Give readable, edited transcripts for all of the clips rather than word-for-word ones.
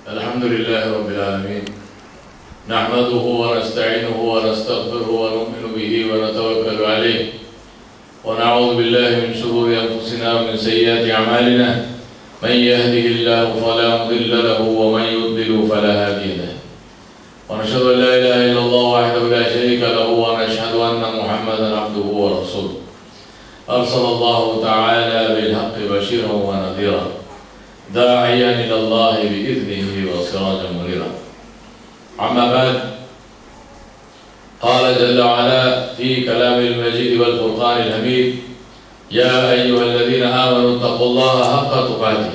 الحمد لله رب العالمين نحمده ونستعينه ونستغفره ونؤمن به ونتوكل عليه ونعوذ بالله من شرور أنفسنا ومن سيئات أعمالنا من يهده الله فلا مضل له ومن يضلل فلا هادي له ونشهد أن لا إله إلا الله وحده لا شريك له ونشهد أن محمدا عبده ورسوله أرسل الله تعالى بالحق بشيرا ونذيرا داعيا إلى الله بإذنه وسراجا منيرا. أما بعد، قال جل وعلا في كلام المجيد والفرقان الحميد: يا أيها الذين آمنوا اتقوا الله حق تقاته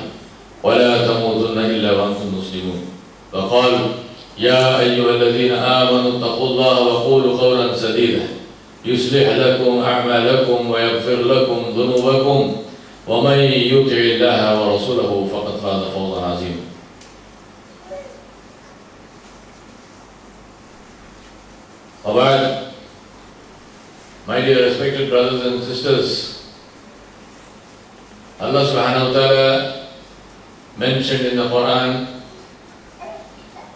ولا تموتن إلا وأنتم مسلمون. وقال: يا أيها الذين آمنوا اتقوا الله وقولوا قولا سديدا يصلح لكم أعمالكم ويغفر لكم ذنوبكم ومن يطع الله ورسوله فقد فاز فوزا عظيما. Abad, my dear respected brothers and sisters, Allah subhanahu wa ta'ala mentioned in the Quran: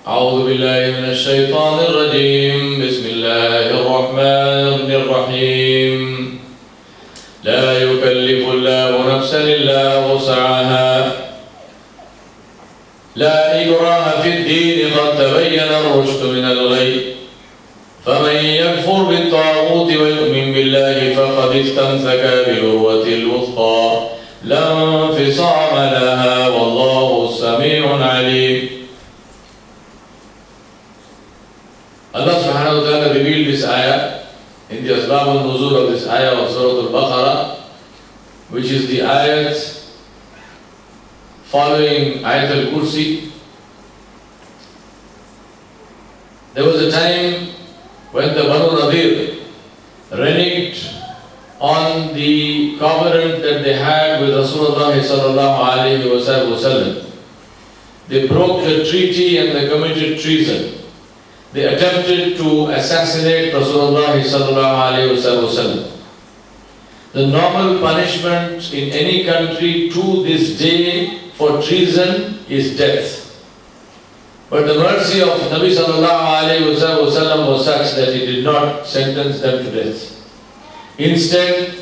أعوذ بالله من الشيطان الرجيم بسم الله الرحمن الرحيم لا يكلف الله نفسا إلا وسعها لا إكراه في الدين قد تبين الرشد من الغي فمن يكفر بالطاغوت ويؤمن بالله فقد استمسك بالعروة الوثقى لا انفصام لها والله سميع عليم. Allah subhanahu wa ta'ala revealed this ayah in the Asbab al-Nuzul of this ayah of Surah Al-Baqarah, which is the ayat following Ayat al-Kursi. There was a time when the Banu Nadir reneged on the covenant that they had with Rasulullah sallallahu alayhi wa sallam. They broke the treaty and they committed treason. They attempted to assassinate Rasulullah sallallahu alayhi wa sallam. The normal punishment in any country to this day for treason is death. But the mercy of Nabi sallallahu alayhi wa sallam was such that he did not sentence them to death. Instead,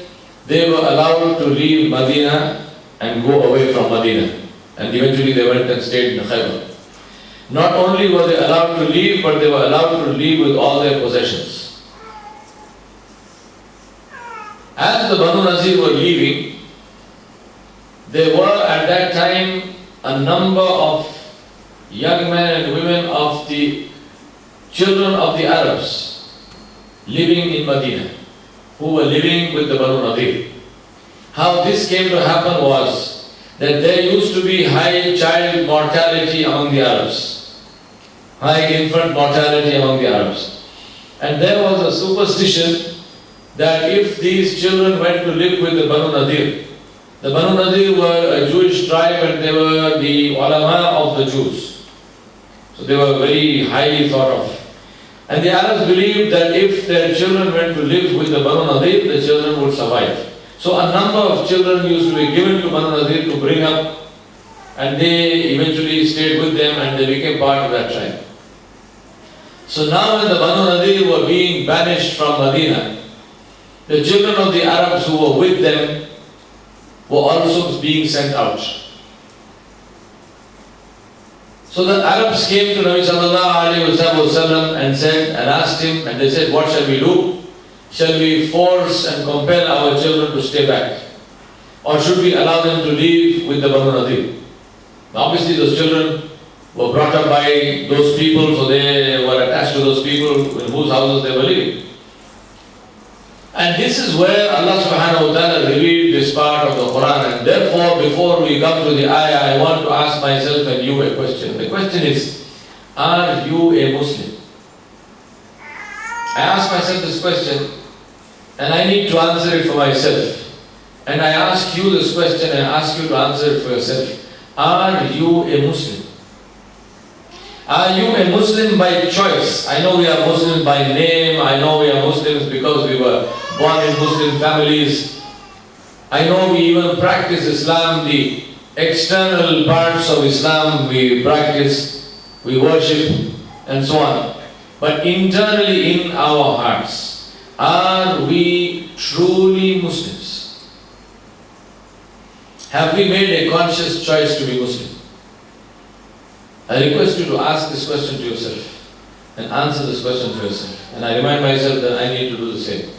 they were allowed to leave Medina and go away from Medina. And eventually they went and stayed in Khaybar. Not only were they allowed to leave, but they were allowed to leave with all their possessions. As the Banu Nazir were leaving, there were at that time a number of young men and women of the children of the Arabs living in Medina, who were living with the Banu Nadir. How this came to happen was that there used to be high child mortality among the Arabs. High infant mortality among the Arabs. And there was a superstition that if these children went to live with the Banu Nadir were a Jewish tribe and they were the ulama of the Jews. So they were very highly thought of. And the Arabs believed that if their children went to live with the Banu Nadir, the children would survive. So a number of children used to be given to Banu Nadir to bring up, and they eventually stayed with them and they became part of that tribe. So now when the Banu Nadir were being banished from Medina, the children of the Arabs who were with them were also being sent out. So the Arabs came to Nabi sallallahu alayhi wa sallam and said, and asked him, and they said, what shall we do? Shall we force and compel our children to stay back? Or should we allow them to leave with the Banu Nadir? Obviously those children were brought up by those people, so they were attached to those people in whose houses they were living. And this is where Allah subhanahu wa ta'ala revealed this part of the Quran. And therefore, before we come to the ayah, I want to ask myself and you a question. The question is, are you a Muslim? I ask myself this question and I need to answer it for myself. And I ask you this question and ask you to answer it for yourself. Are you a Muslim? Are you a Muslim by choice? I know we are Muslims by name. I know we are Muslims because we were born in Muslim families. I know we even practice Islam, the external parts of Islam we practice. we worship, and so on. But internally in our hearts, are we truly Muslims? Have we made a conscious choice to be Muslim? I request you to ask this question to yourself and answer this question to yourself. And I remind myself that I need to do the same.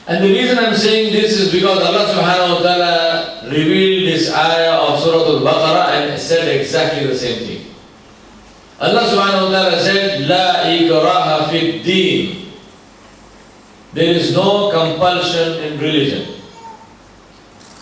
And the reason I'm saying this is because Allah subhanahu wa ta'ala revealed this ayah of Surah Al-Baqarah and said exactly the same thing. Allah subhanahu wa ta'ala said, La ikraha fi deen. There is no compulsion in religion.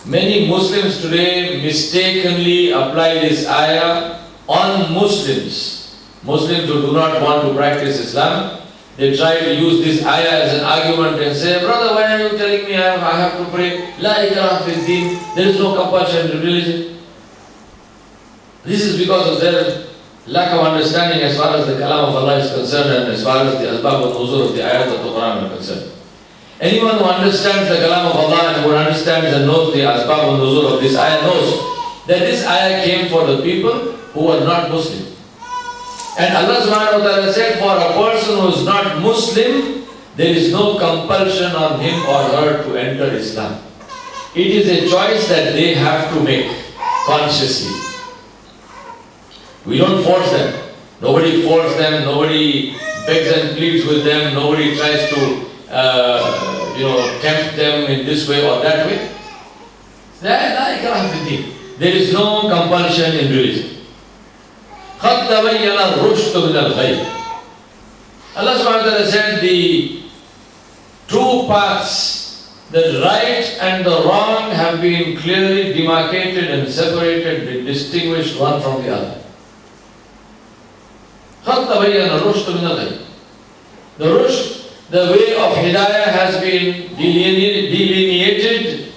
Many Muslims today mistakenly apply this ayah on Muslims. Muslims who do not want to practice Islam, they try to use this ayah as an argument and say, brother, why are you telling me I have to pray? La ikraha fi deen. There is no compulsion in religion. This is because of their lack of understanding as far as the kalam of Allah is concerned and as far as the asbab al-nuzul of the ayat of the Quran are concerned. Anyone who understands the kalam of Allah and who understands and knows the asbab al-nuzul of this ayah knows that this ayah came for the people who were not Muslim. And Allah subhanahu wa ta'ala said, for a person who is not Muslim, there is no compulsion on him or her to enter Islam. It is a choice that they have to make consciously. We don't force them. Nobody forces them, nobody begs and pleads with them, nobody tries to tempt them in this way or that way. There is no compulsion in religion. قَدْ تَبَيَّنَ الرُّشْدُ مِنَ الْغَيِّ. Allah subhanahu wa ta'ala said the two paths, the right and the wrong, have been clearly demarcated and separated and distinguished one from the other. قَدْ تَبَيَّنَ الرُّشْدُ مِنَ الْغَيِّ. The rushd, the way of hidayah, has been delineated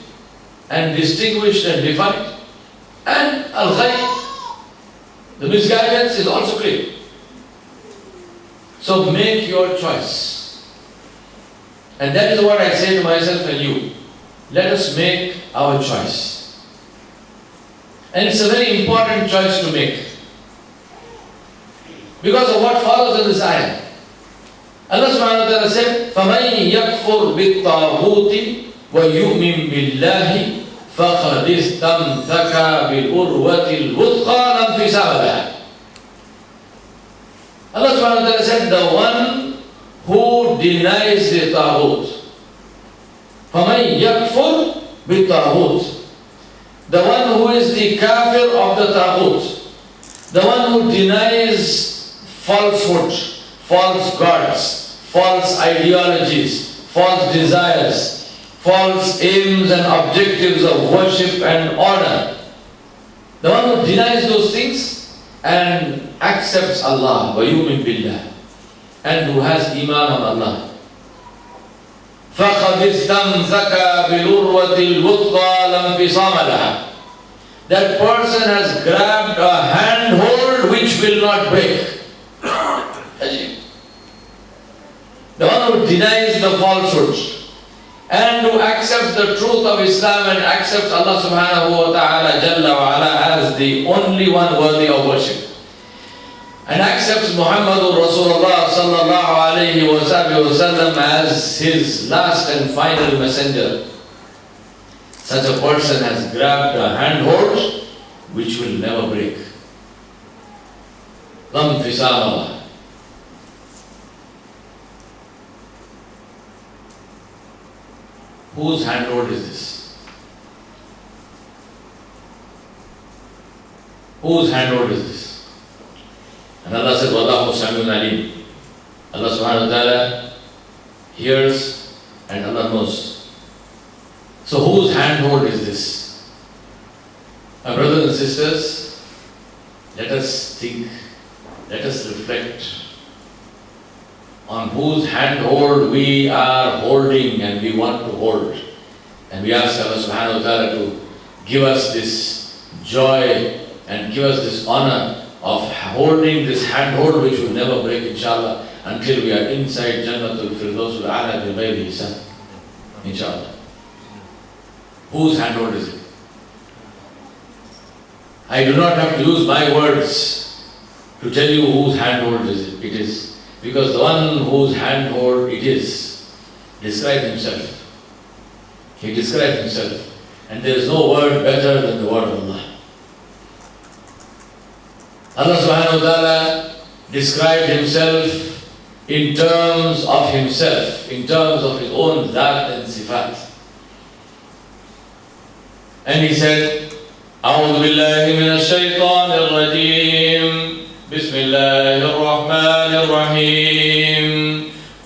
and distinguished and defined. And al-ghayy, the misguidance, is also clear. So make your choice. And that is what I say to myself and you. Let us make our choice. And it's a very important choice to make. Because of what follows in this ayah. Allah subhanahu wa ta'ala said, فَمَنْ يَكْفُرْ بِالطَّاغُوتِ وَيُؤْمِنْ بِاللَّهِ فَقَدِ اسْتَمْسَكَ بِالْعُرْوَةِ الْوُثْقَى لَا انْفِصَامَ لَهَا. Allah subhanahu wa ta'ala said, the one who denies the taghut. فَمَنْ يَكْفُرْ بِالطَّاغُوتِ. The one who is the kafir of the taghut. The one who denies falsehood, false gods, false ideologies, false desires, false aims and objectives of worship and honor. The one who denies those things and accepts Allah, وَيُؤْمِنْ بِاللَّهِ, and who has iman on Allah. فَقَدِ اسْتَمْسَكَ بِالْعُرْوَةِ الْوُثْقَى لَا انْفِصَامَ لَهَا. That person has grabbed a handhold which will not break. The one who denies the falsehoods and who accepts the truth of Islam and accepts Allah subhanahu wa ta'ala jalla wa ala as the only one worthy of worship, and accepts Muhammadur Rasulullah sallallahu alayhi wa sallam as his last and final messenger, such a person has grabbed a handhold which will never break. Lam fisama. Whose handhold is this? Whose handhold is this? And Allah said, Wallahu Samiun Alim. Allah subhanahu wa ta'ala hears and Allah knows. So whose handhold is this? My brothers and sisters, let us think, let us reflect on whose handhold we are holding and we want to hold. And we ask Allah subhanahu wa ta'ala to give us this joy and give us this honor of holding this handhold which will never break, inshallah, until we are inside Jannatul Firdausul A'la bi ghayri hisab, inshallah. Whose handhold is it? I do not have to use my words to tell you whose handhold it is. Because the one whose handhold it is described himself. He described himself. And there is no word better than the word of Allah. Allah subhanahu wa ta'ala described himself in terms of himself, in terms of his own dhat and sifat. And he said, أعوذ بالله من الشيطان الرجيم بسم الله الرحمن الرحيم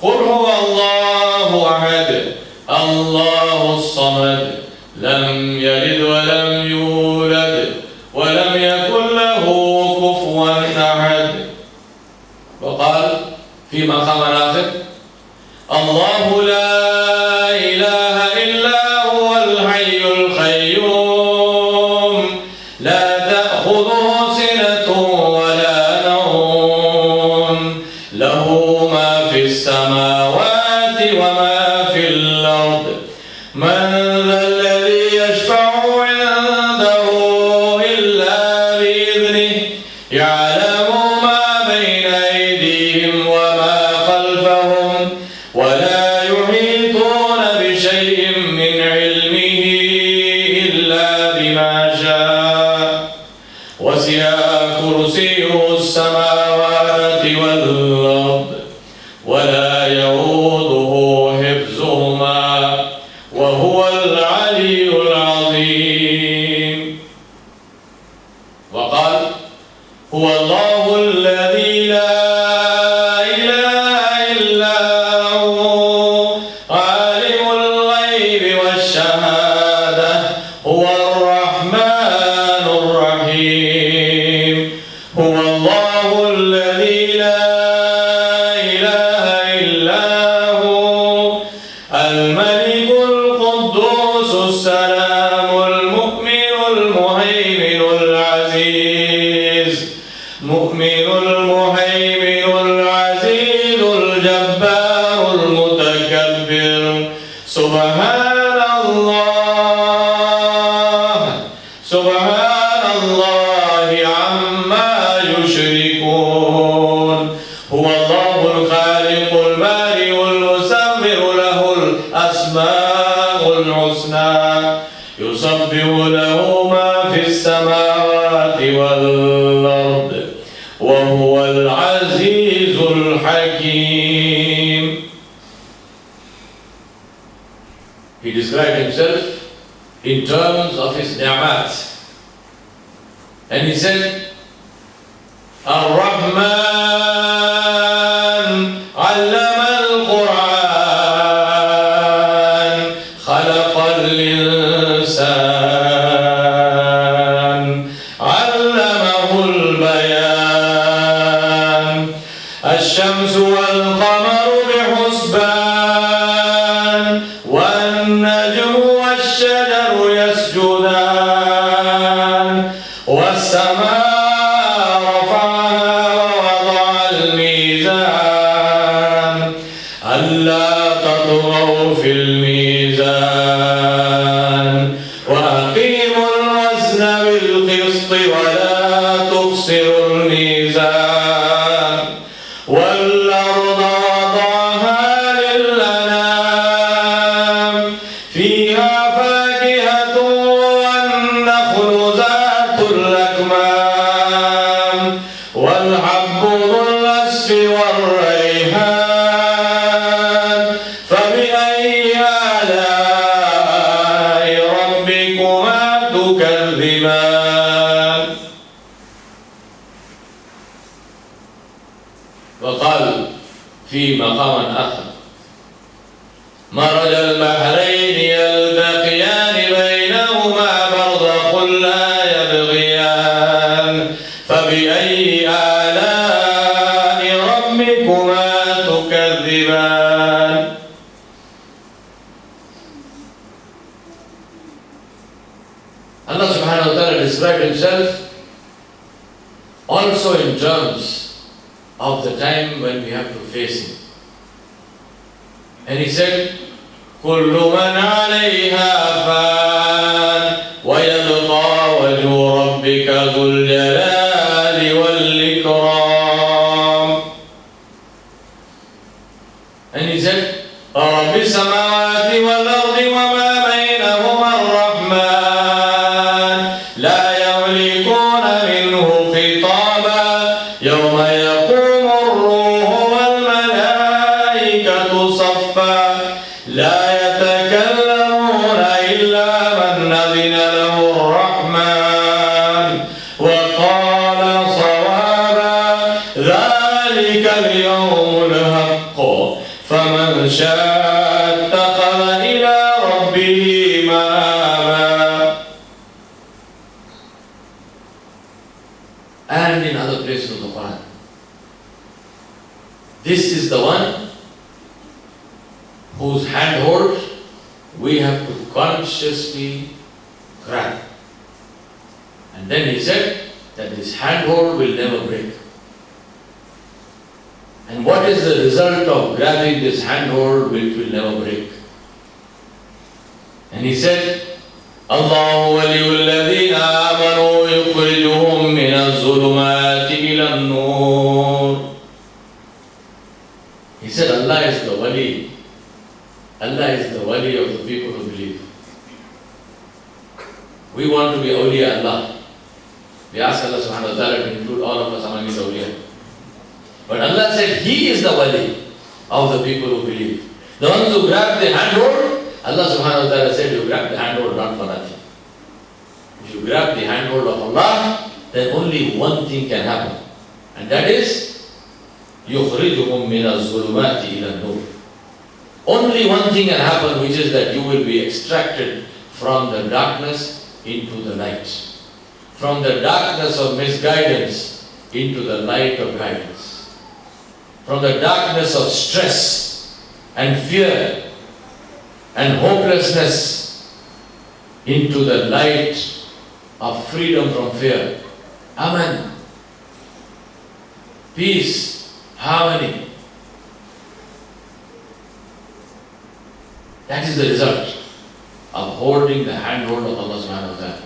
قل هو الله أحد الله الصمد لم يلد ولم يولد ولم يكن له كفوا أحد. وقال في مقام آخر الله لا إله إلا هو الحي القيوم لا تأخذه سنة ولا نوم له ما في السماوات وما في الأرض من ذا الذي يشفع عنده إلا بإذنه يعلم ما بين أيديهم وما خلفهم ولا يحيطون بشيء من علمه إلا بما شاء وسع كرسيه السماوات والأرض ولا يؤوده حفظهما وهو العلي العظيم. وقال هو الله الذي لا إله إلا هو عالم الغيب والشهادة هو الرحمن الرحيم. هو الله الذي لا إله إلا هو الملك القدوس السلام المؤمن المهيمن العزيز مؤمن المهيمن العزيز الجبار المتكبر سبحان الله عما يشركون. هو الله الخالق البارئ المصور له الأسماء الحسنى يسبح له ما في السماوات والأرض وهو العزيز الحكيم. He described himself in terms of his ni'mat. And he said, Ar-Rahman allama al-Quran khalaqa al-insan allamahu al-bayan الشمس والقمر بحسبان والنجم والشجر يسجدان والسماء رفعها ووضع الميزان ألا تطغوا في الميزان وأقيموا الوزن بالقسط ولا تخسروا الميزان والأرض وضعها للأنام فيها فاكهة والنخل ذات الأكمام والحب ذو العصف والريحان فبأي آلاء ربكما تكذبان. وقال في مقام آخر مرج البحرين يلتقيان بينهما برزخ لا يبغيان فبأي آلاء ربكما تكذبان. Allah subhanahu wa ta'ala described himself also in terms of the time when we have to face him. And he said, كل من عليها فان ويبقى وجه ربك ذو الجلال والإكرام من شاء اتخذ إلى ربه مآبا. And in other places of the Quran, this is the one whose handhold we have to consciously grab. And then he said that this handhold will never break. And what is the result of grabbing this handhold which will never break? And he said, Allahu waliyul ladhina amanu yukhrijuhum min az-zulumati ila an-nur. He said Allah is the wali. Allah is the wali of the people who believe. We want to be awliya Allah. We ask Allah subhanahu wa ta'ala to include all of us among his awliya. But Allah said He is the wali of the people who believe. The ones who grab the handhold, Allah subhanahu wa ta'ala said, you grab the handhold not for nothing. If you grab the handhold of Allah, then only one thing can happen. And that is, يُخْرِجُهُمْ مِنَ الظُّلُمَاتِ إِلَى النُّورِ. Only one thing can happen, which is that you will be extracted from the darkness into the light. From the darkness of misguidance into the light of guidance. From the darkness of stress and fear and hopelessness into the light of freedom from fear. Amen. Peace, harmony. That is the result of holding the handhold of Allah subhanahu wa ta'ala.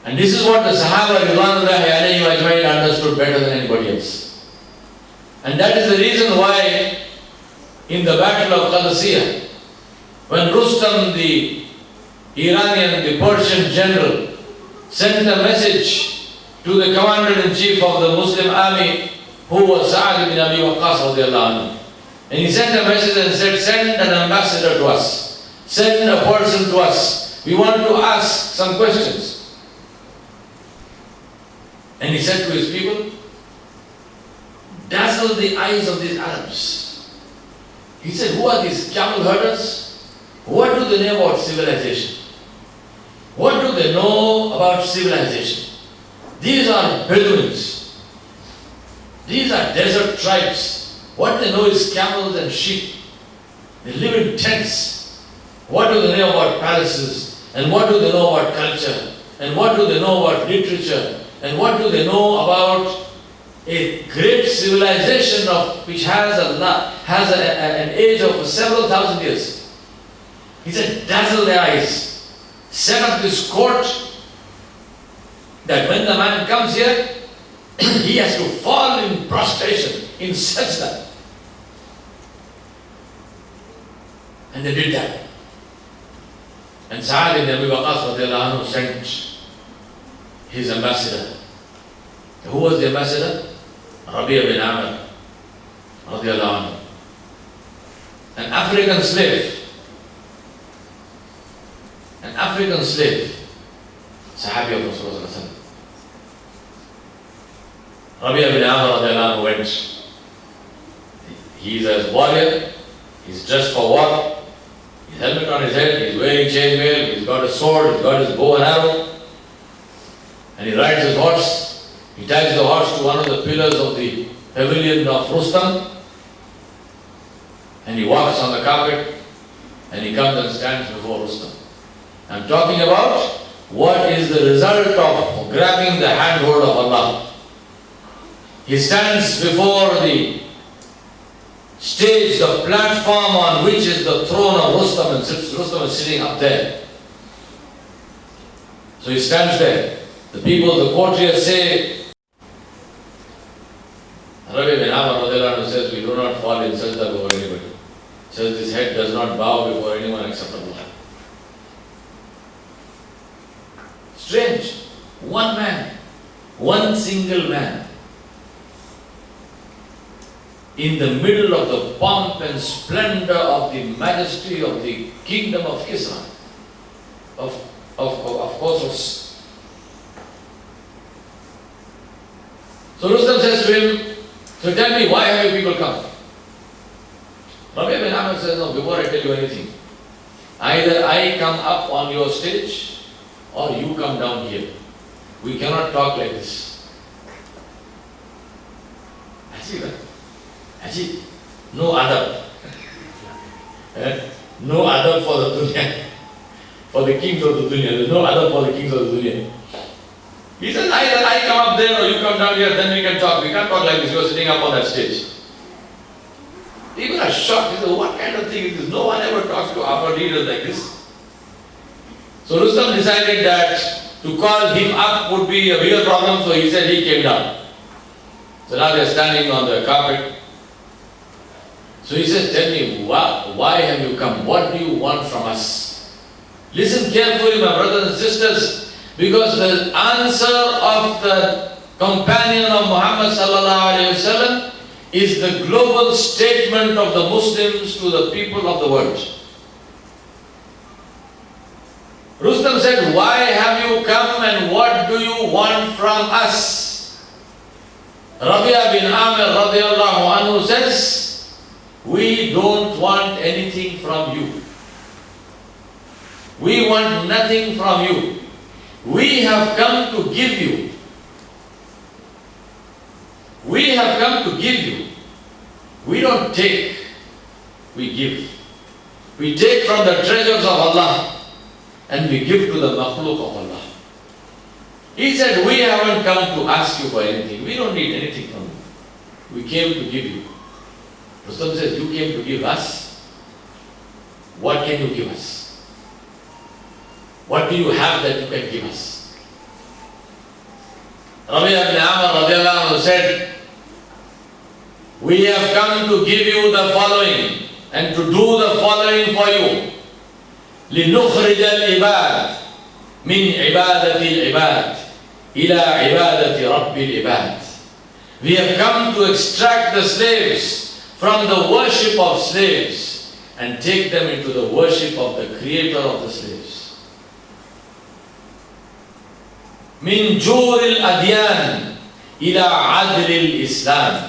And this is what the Sahaba Ridwanullahi alayhim ajmain understood better than anybody else. And that is the reason why in the battle of Qadisiyah, when Rustam, the Iranian, the Persian general, sent a message to the commander-in-chief of the Muslim army, who was Sa'ad ibn Abi Waqqas radiallahu anhu. And he sent a message and said, send an ambassador to us. Send a person to us. We want to ask some questions. And he said to his people, dazzle the eyes of these Arabs. He said, who are these camel herders? What do they know about civilization? What do they know about civilization? These are Bedouins. These are desert tribes. What they know is camels and sheep. They live in tents. What do they know about palaces? And what do they know about culture? And what do they know about literature? And what do they know about a great civilization of which has an age of several thousand years? He said, dazzle their eyes. Set up this court that when the man comes here, he has to fall in prostration, in sajda. And they did that. And Sa'ad ibn Abi Waqqas radiallahu anhu sent his ambassador. Who was the ambassador? Rabi' bin Amr radiallahu anhu. An African slave. An African slave. Sahabi of Rasulullah. Rabi' bin Amr radiallahu anhu went. He is a warrior. He's dressed for war. His helmet on his head, he's wearing chainmail, he's got a sword, he's got his bow and arrow, and he rides his horse. He ties the horse to one of the pillars of the pavilion of Rustam, and he walks on the carpet, and he comes and stands before Rustam. I'm talking about what is the result of grabbing the handhold of Allah. He stands before the stage, the platform on which is the throne of Rustam, and Rustam is sitting up there. So he stands there. The people, the courtiers say, Rabi' bin Amr radiallahu anhu says, we do not fall in sajda before anybody. Says this head does not bow before anyone except Allah. Strange. One man, one single man, in the middle of the pomp and splendor of the majesty of the kingdom of Kisra, of course. So Rustam says to him, so tell me, why have you people come? Muhammad says, no, before I tell you anything, either I come up on your stage or you come down here. We cannot talk like this. Ajib. No adab. No adab for the dunya. For the kings of the dunya. There's no adab for the kings of the dunya. He says, either I come up there or you come down here, then we can talk. We can't talk like this. You are sitting up on that stage. People are shocked. They say, what kind of thing is this? No one ever talks to our leaders like this. So Rustam decided that to call him up would be a bigger problem, so he said he came down. So now they are standing on the carpet. So he says, tell me, why have you come? What do you want from us? Listen carefully, my brothers and sisters, because the answer of the companion of Muhammad sallallahu alaihi wasallam is the global statement of the Muslims to the people of the world. Rustam said, why have you come and what do you want from us? Rabi'a bin Amir radiallahu anhu says, we don't want anything from you. We want nothing from you. We have come to give you. We have come to give you. We don't take, we give. We take from the treasures of Allah and we give to the makhluk of Allah. He said, we haven't come to ask you for anything. We don't need anything from you. We came to give you. Rustam says, you came to give us. What can you give us? What do you have that you can give us? Rabi'a bin Amr radiallahu anhu said, we have come to give you the following and to do the following for you. لِنُخْرِجَ الْعِبَادِ مِنْ عِبَادَةِ الْعِبَادِ إِلَى عِبَادَةِ رَبِّ الْعِبَادِ. We have come to extract the slaves from the worship of slaves and take them into the worship of the creator of the slaves. مِنْ جُورِ الْأَدْيَانِ إِلَى عَدْلِ الْإِسْلَامِ.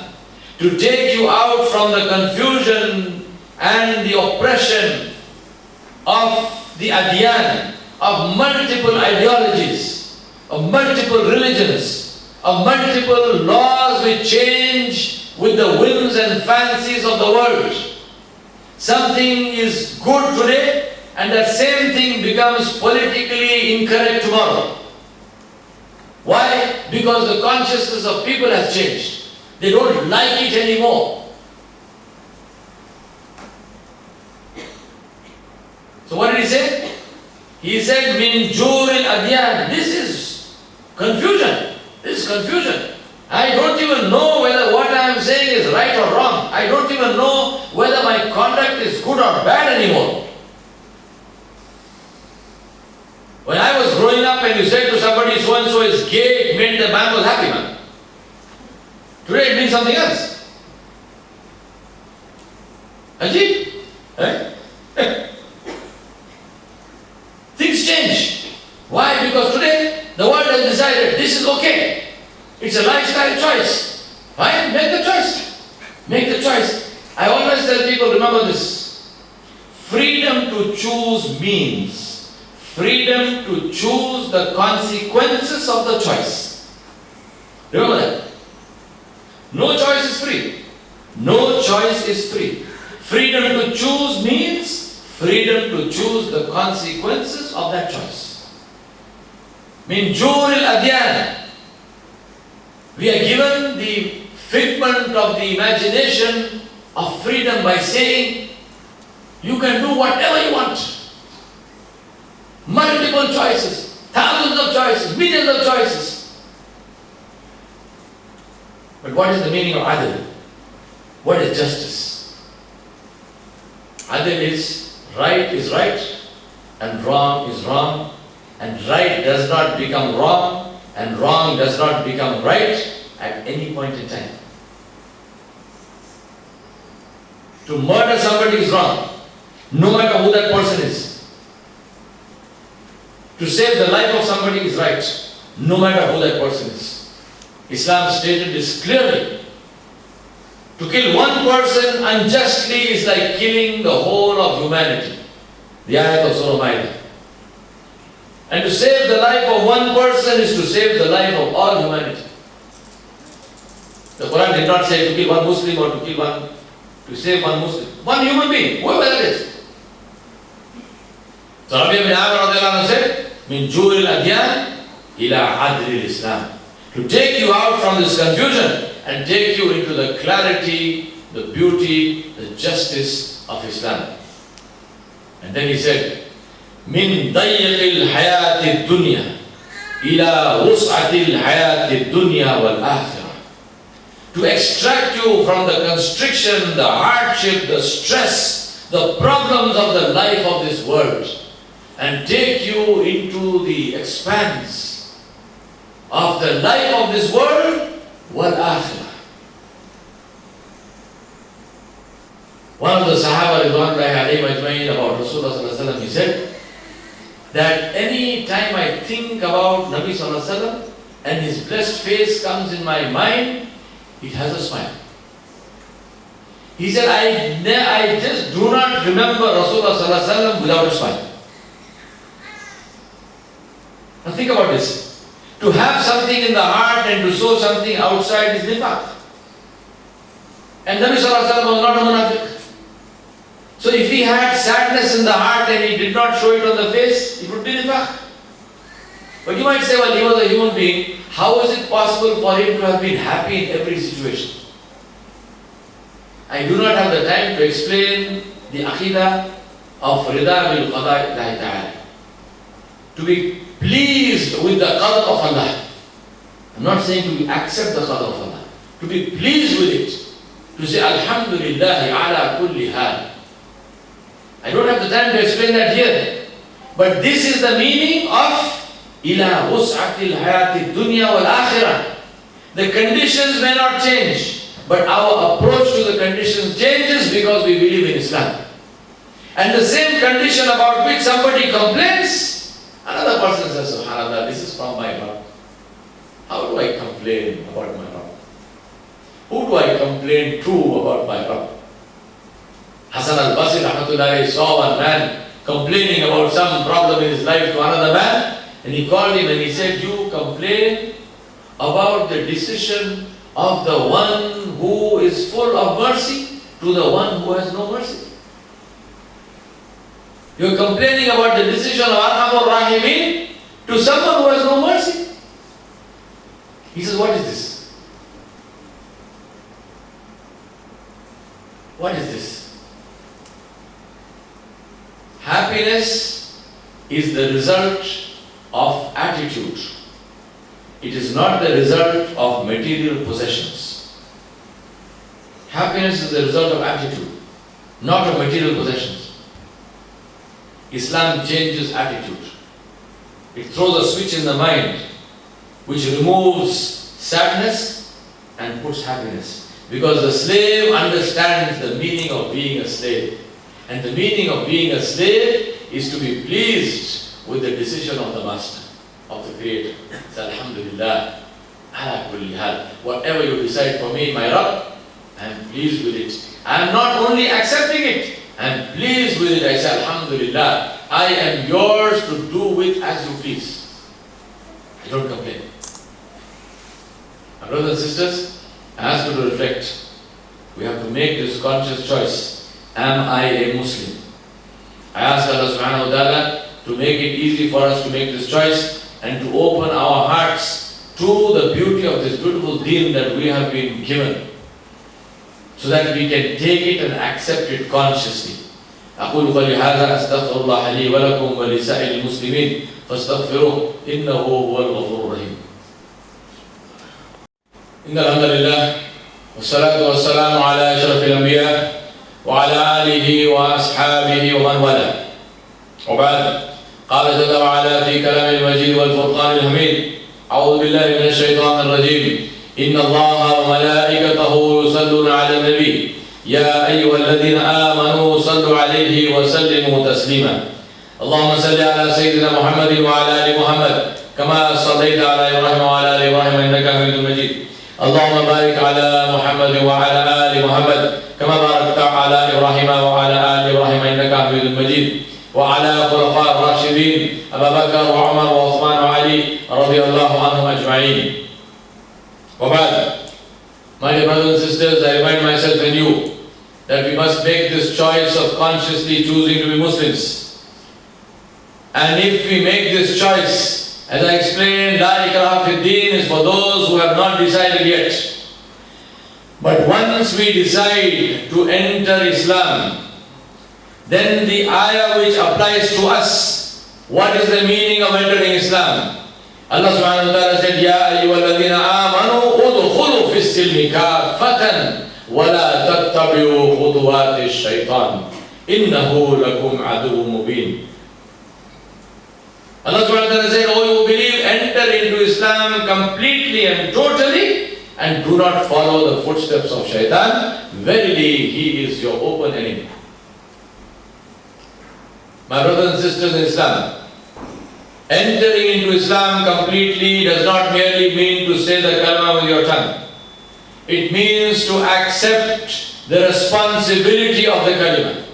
To take you out from the confusion and the oppression of the adyan, of multiple ideologies, of multiple religions, of multiple laws which change with the whims and fancies of the world. Something is good today and that same thing becomes politically incorrect tomorrow. Why? Because the consciousness of people has changed. They don't like it anymore. So what did he say? He said, Min Juril Adyan. This is confusion. This is confusion. I don't even know whether what I am saying is right or wrong. I don't even know whether my conduct is good or bad anymore. When I was growing up and you said to somebody, so and so is gay, it meant the man was happy, man. Today it means something else. Ajib? Things change. Why? Because today the world has decided this is okay. It's a lifestyle choice. Fine, make the choice. Make the choice. I always tell people, remember this. Freedom to choose means freedom to choose the consequences of the choice. Remember that. No choice is free. No choice is free. Freedom to choose means freedom to choose the consequences of that choice. Min juril adyan. We are given the figment of the imagination of freedom by saying, you can do whatever you want. Multiple choices, thousands of choices, millions of choices. But what is the meaning of adl? What is justice? Adl is right and wrong is wrong, and right does not become wrong and wrong does not become right at any point in time. To murder somebody is wrong, no matter who that person is. To save the life of somebody is right, no matter who that person is. Islam stated this clearly. To kill one person unjustly is like killing the whole of humanity. The ayat of Surah Ma'idah. And to save the life of one person is to save the life of all humanity. The Quran did not say to kill one Muslim or to save one Muslim. One human being, whoever that is. So Rabbi bin Amr said, Min Juril Adyan ila Adril Islam. To take you out from this confusion and take you into the clarity, the beauty, the justice of Islam. And then he said, Min dayyaqil hayati dunya ila wus'atil hayati dunya wal akhirah. To extract you from the constriction, the hardship, the stress, the problems of the life of this world and take you into the expanse of the life of this world wal akhirah. One of the Sahaba about Rasulullah, he said that any time I think about Nabi and his blessed face comes in my mind, it has a smile. He said, I just do not remember Rasulullah without a smile. Now think about this. To have something in the heart and to show something outside is nifaq. And Nabi was not a munafiq. So if he had sadness in the heart and he did not show it on the face, it would be nifaq. But you might say, well, he was a human being. How is it possible for him to have been happy in every situation? I do not have the time to explain the aqidah of rida bil qada illahi ta'ala. To be pleased with the qadr of Allah. I'm not saying to accept the qadr of Allah. To be pleased with it. To say, Alhamdulillah ala kulli hal. I don't have the time to explain that here. But this is the meaning of ila wus'atil hayati dunya wal akhirah. The conditions may not change, but our approach to the conditions changes because we believe in Islam. And the same condition about which somebody complains, another person says, Subhanallah, this is from my Rabb. How do I complain about my Rabb? Who do I complain to about my Rabb? Hasan al-Basri rahmatullahi saw one man complaining about some problem in his life to another man. And he called him and he said, you complain about the decision of the one who is full of mercy to the one who has no mercy. You are complaining about the decision of Arhamur Rahimin to someone who has no mercy. He says, what is this? What is this? Happiness is the result of attitude. It is not the result of material possessions. Happiness is the result of attitude, not of material possessions. Islam changes attitude. It throws a switch in the mind which removes sadness and puts happiness. Because the slave understands the meaning of being a slave. And the meaning of being a slave is to be pleased with the decision of the master, of the creator. So, Alhamdulillah, ala kulli hal. Whatever you decide for me, my Rabb, I am pleased with it. I am not only accepting it, I am pleased with it. I say, Alhamdulillah, I am yours to do with as you please. I don't complain. My brothers and sisters, I ask you to reflect. We have to make this conscious choice. Am I a Muslim? I ask Allah subhanahu wa ta'ala to make it easy for us to make this choice and to open our hearts to the beauty of this beautiful deen that we have been given, so that we can take it and accept it consciously. أقول قولي هذا أستغفر الله لي ولكم ولسائر المسلمين فاستغفروه إنه هو الغفور الرحيم. إن الحمد لله والصلاة والسلام على أشرف الأنبياء وعلى آله وأصحابه ومن والاه. وبعد، قال جل وعلا في كلام المجيد والفرقان الحميد: أعوذ بالله من الشيطان الرجيم. إن الله وملائكته يصلون على النبي يا أيها الذين آمنوا صلوا عليه وسلموا تسليما. اللهم صل على سيدنا محمد وعلى آل محمد كما صليت على إبراهيم وعلى آل إبراهيم إنك حميد مجيد. اللهم بارك على محمد وعلى آل محمد كما باركت على إبراهيم وعلى آل إبراهيم إنك حميد مجيد وعلى خلفاء الراشدين أبا بكر وعمر وعثمان وعلي رضي الله عنهم أجمعين. وبعد, my dear brothers and sisters, I remind myself and you that we must make this choice of consciously choosing to be Muslims. And if we make this choice, as I explained, La ikraha fi din is for those who have not decided yet. But once we decide to enter Islam, then the ayah which applies to us, what is the meaning of entering Islam? Allah subhanahu wa ta'ala said, Ya ayyuhalladhina amanu udkhulu fis silmi kaffatan wa la tattabi'u khutuwati shaitan innahu lakum aduwwun mubin. Allah subhanahu wa ta'ala said, oh, you believe, enter into Islam completely and totally and do not follow the footsteps of shaitan. Verily, he is your open enemy. My brothers and sisters in Islam, entering into Islam completely does not merely mean to say the kalma with your tongue. It means to accept the responsibility of the kalima.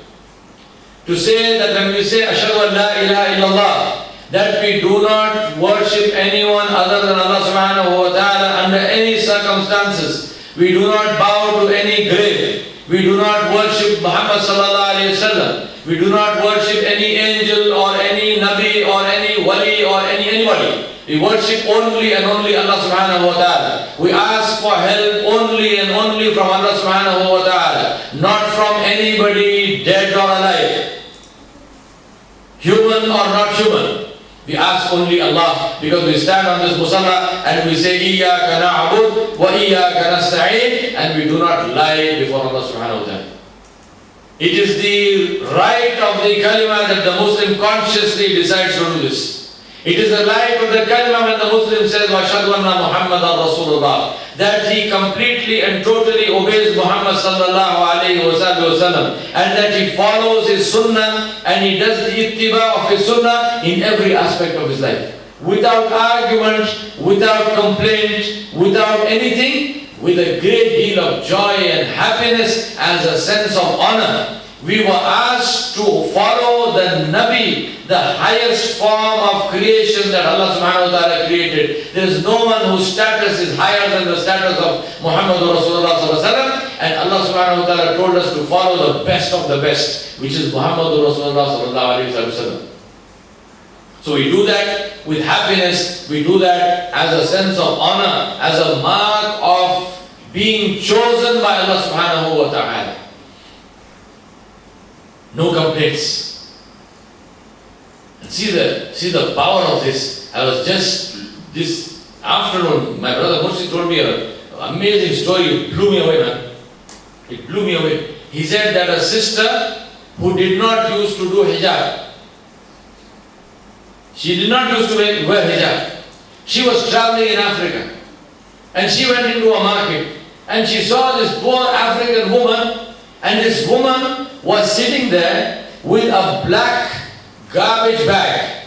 To say that when we say Ashhadu an la ilaha illallah, that we do not worship anyone other than Allah subhanahu wa ta'ala under any circumstances. We do not bow to any grave. We do not worship Muhammad sallallahu alayhi wa sallam. We do not worship any angel or any nabi or any wali or anybody. We worship only and only Allah subhanahu wa ta'ala. We ask for help only and only from Allah subhanahu wa ta'ala, not from anybody dead or alive, human or not human. We ask only Allah because we stand on this musalla and we say Iyyaka na'bud wa Iyyaka nasta'in, and we do not lie before Allah subhanahu wa ta'ala. It is the right of the kalima that the Muslim consciously decides to do this. It is the right of the kalima when the Muslim says Ashhadu anna Muhammadan Rasulullah, that he completely and totally obeys Muhammad sallallahu alayhi wa sallam, and that he follows his sunnah and he does the ittiba of his sunnah in every aspect of his life. Without argument, without complaint, without anything, with a great deal of joy and happiness as a sense of honor. We were asked to follow the Nabi, the highest form of creation that Allah subhanahu wa ta'ala created. There is no one whose status is higher than the status of Muhammad Rasulullah sallallahu alaihi wasallam, and Allah subhanahu wa ta'ala told us to follow the best of the best, which is Muhammad Rasulullah sallallahu alaihi wasallam. So we do that with happiness, we do that as a sense of honor, as a mark of being chosen by Allah subhanahu wa ta'ala. No complaints. And see the power of this. I was just this afternoon, my brother Mursi told me an amazing story. It blew me away, man. It blew me away. He said that a sister who did not used to do hijab, she did not used to wear hijab. She was traveling in Africa and she went into a market and she saw this poor African woman, and this woman was sitting there with a black garbage bag.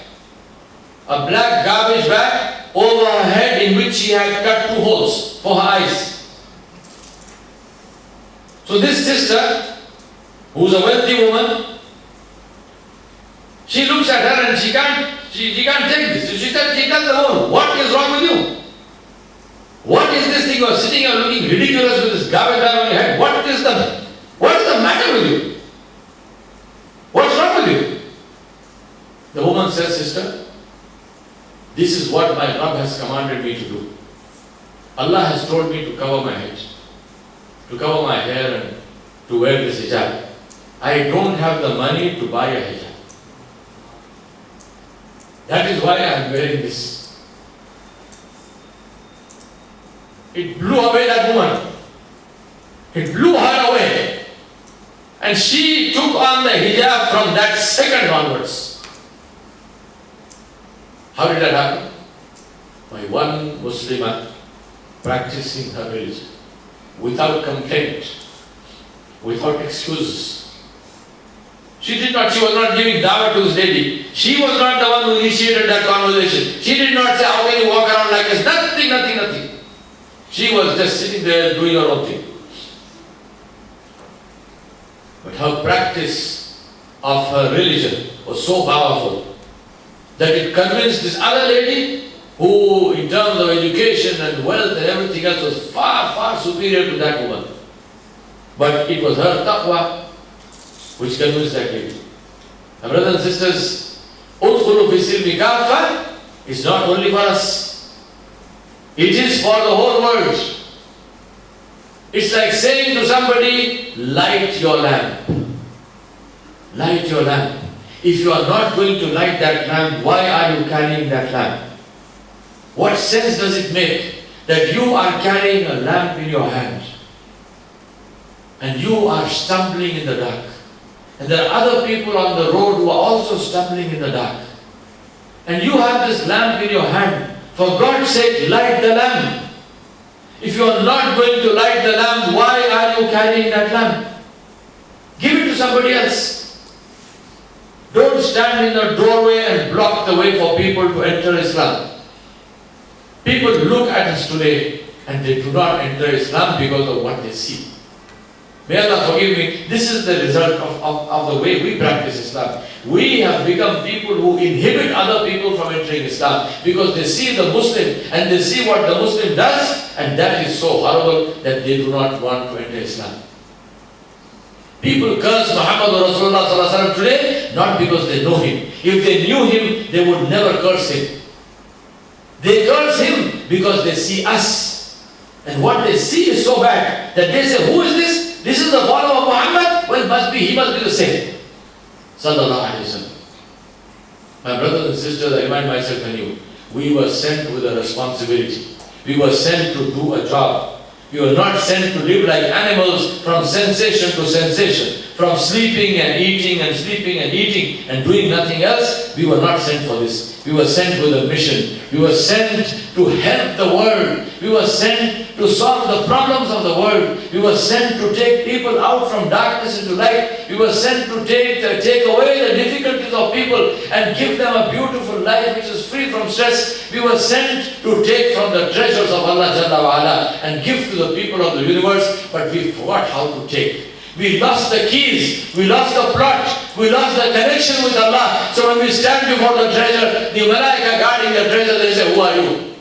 A black garbage bag over her head in which she had cut 2 holes for her eyes. So this sister, who's a wealthy woman, she looks at her and she can't take this. So she said, she tells the woman, what is wrong with you? What is this thing? You are sitting here looking ridiculous with this garbage bag on your head. What is the matter with you? What's wrong with you? The woman says, sister, this is what my Rabb has commanded me to do. Allah has told me to cover my head, to cover my hair and to wear this hijab. I don't have the money to buy a hijab. That is why I am wearing this. It blew away that woman. It blew her away. And she took on the hijab from that second onwards. How did that happen? By one Muslimah practicing her religion without complaint, without excuses. She was not giving dawah to his lady. She was not the one who initiated that conversation. She did not say, how can you walk around like this? Nothing. She was just sitting there doing her own thing. But her practice of her religion was so powerful that it convinced this other lady, who in terms of education and wealth and everything else was far, far superior to that woman. But it was her taqwa which convinced that lady. My brothers and sisters, udkhulu fi silmi kaffa is not only for us. It is for the whole world. It's like saying to somebody, light your lamp. Light your lamp. If you are not going to light that lamp, why are you carrying that lamp? What sense does it make that you are carrying a lamp in your hand and you are stumbling in the dark? And there are other people on the road who are also stumbling in the dark. And you have this lamp in your hand. For God's sake, light the lamp. If you are not going to light the lamp, why are you carrying that lamp? Give it to somebody else. Don't stand in the doorway and block the way for people to enter Islam. People look at us today and they do not enter Islam because of what they see. May Allah forgive me. This is the result of the way we practice Islam. We have become people who inhibit other people from entering Islam because they see the Muslim and they see what the Muslim does, and that is so horrible that they do not want to enter Islam. People curse Muhammad Rasulullah today not because they know him. If they knew him, they would never curse him. They curse him because they see us. And what they see is so bad that they say, who is this? This is the follower of Muhammad? Well, he must be the same. Sallallahu Alaihi Wasallam. My brothers and sisters, I remind myself and you, we were sent with a responsibility. We were sent to do a job. We were not sent to live like animals from sensation to sensation, from sleeping and eating and sleeping and eating and doing nothing else. We were not sent for this. We were sent with a mission. We were sent to help the world. We were sent to solve the problems of the world. We were sent to take people out from darkness into light. We were sent to take away the difficulties of people and give them a beautiful life which is free from stress. We were sent to take from the treasures of Allah Jalla wa Ala and give to the people of the universe, but we forgot how to take. We lost the keys, we lost the plot, we lost the connection with Allah. So when we stand before the treasure, the malaika guarding the treasure, they say, who are you?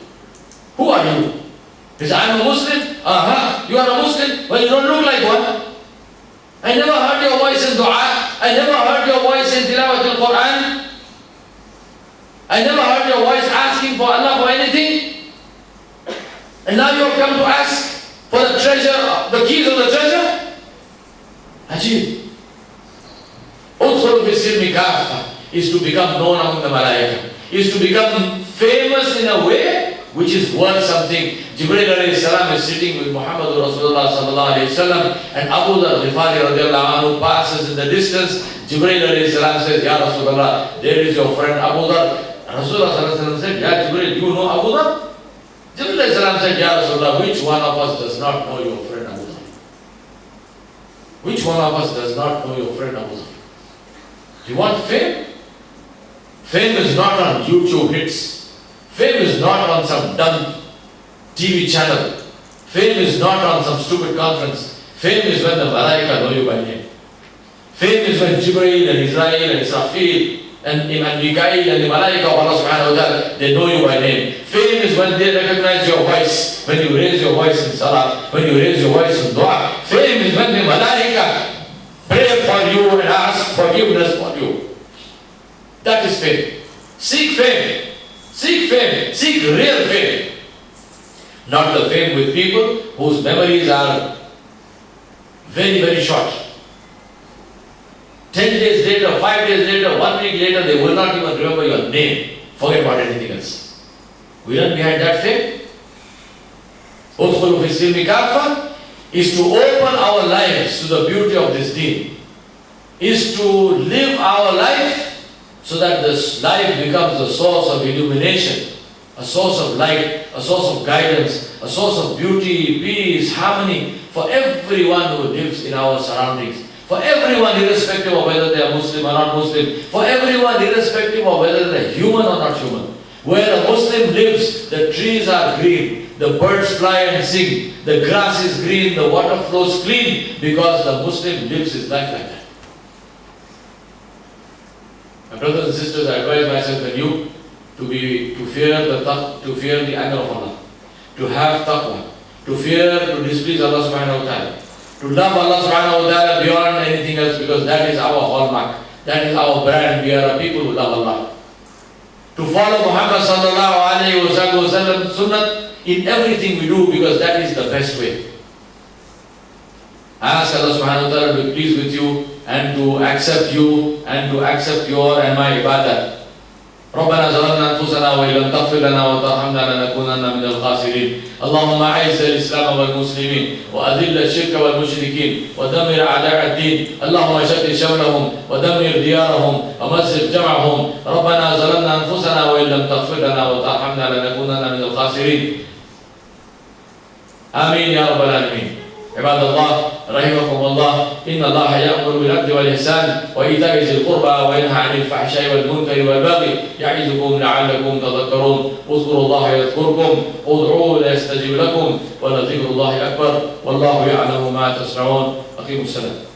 Who are you? He says, I am a Muslim. You are a Muslim? Well, you don't look like one. I never heard your voice in dua. I never heard your voice in tilawat al-Quran. I never heard your voice asking for Allah for anything. And now you have come to ask for the treasure, the keys of the treasure? Ajib. Udkhulu fi silmi kaffa is to become known among the malaika, is to become famous in a way which is worth something. Jibreel alayhi salam is sitting with Muhammad Rasulullah sallallahu alayhi wasallam, and Abu Dhar Ghifari radiallahu anhu passes in the distance. Jibreel alayhi salam says, Ya Rasulullah, there is your friend Abu Dhar. Rasulullah sallallahu alayhi wasallam said, Ya Jibreel, you know Abu Dhar? Jibreel alayhi salam said, Ya Rasulullah, which one of us does not know your friend Abu Dhar? Which one of us does not know your friend Abu Dhar? You want fame? Fame is not on YouTube hits. Fame is not on some dumb TV channel. Fame is not on some stupid conference. Fame is when the malaika know you by name. Fame is when Jibreel and Israel and Israfil and Mikael and the malaika of Allah subhanahu wa ta'ala, they know you by name. Fame is when they recognize your voice, when you raise your voice in salah, when you raise your voice in dua. Fame is when the malaika pray for you and ask forgiveness for you. That is fame. Seek fame. Seek fame. Seek real fame. Not the fame with people whose memories are very, very short. 10 days later, 5 days later, 1 week later, they will not even remember your name. Forget about anything else. We run behind that fame. Udkhulu fi silmi kaffa is to open our lives to the beauty of this deen. Is to live our life so that this life becomes a source of illumination, a source of light, a source of guidance, a source of beauty, peace, harmony for everyone who lives in our surroundings. For everyone, irrespective of whether they are Muslim or not Muslim. For everyone, irrespective of whether they are human or not human. Where a Muslim lives, the trees are green, the birds fly and sing, the grass is green, the water flows clean, because the Muslim lives his life like that. My brothers and sisters, I advise myself and you to fear the anger of Allah, to have taqwa, to displease Allah subhanahu wa ta'ala, to love Allah subhanahu wa ta'ala beyond anything else, because that is our hallmark, that is our brand. We are a people who love Allah. To follow Muhammad sallallahu alayhi wa sallam sunnah in everything we do, because that is the best way. I ask Allah subhanahu wa ta'ala to be pleased with you and to accept you and to accept your and my ibadah. ربنا ظلمنا أنفسنا وإن لم تغفر لنا وترحمنا لنكونن من الخاسرين. اللهم أعز الإسلام والمسلمين وأذل الشرك والمشركين ودمر أعداء الدين. اللهم شتت شملهم ودمر ديارهم ومزق جمعهم. ربنا ظلمنا أنفسنا وإن لم تغفر لنا وترحمنا لنكونن من الخاسرين. آمين يا رب العالمين. عباد الله رحمكم الله، إن الله يأمر بالعدل والإحسان وإيتاء ذي القربى وينهى عن الفحشاء والمنكر والبغي يعظكم لعلكم تذكرون. اذكروا الله يذكركم ادعوه يستجب لكم ولذكر الله أكبر والله يعلم ما تصنعون. أقيموا السلام.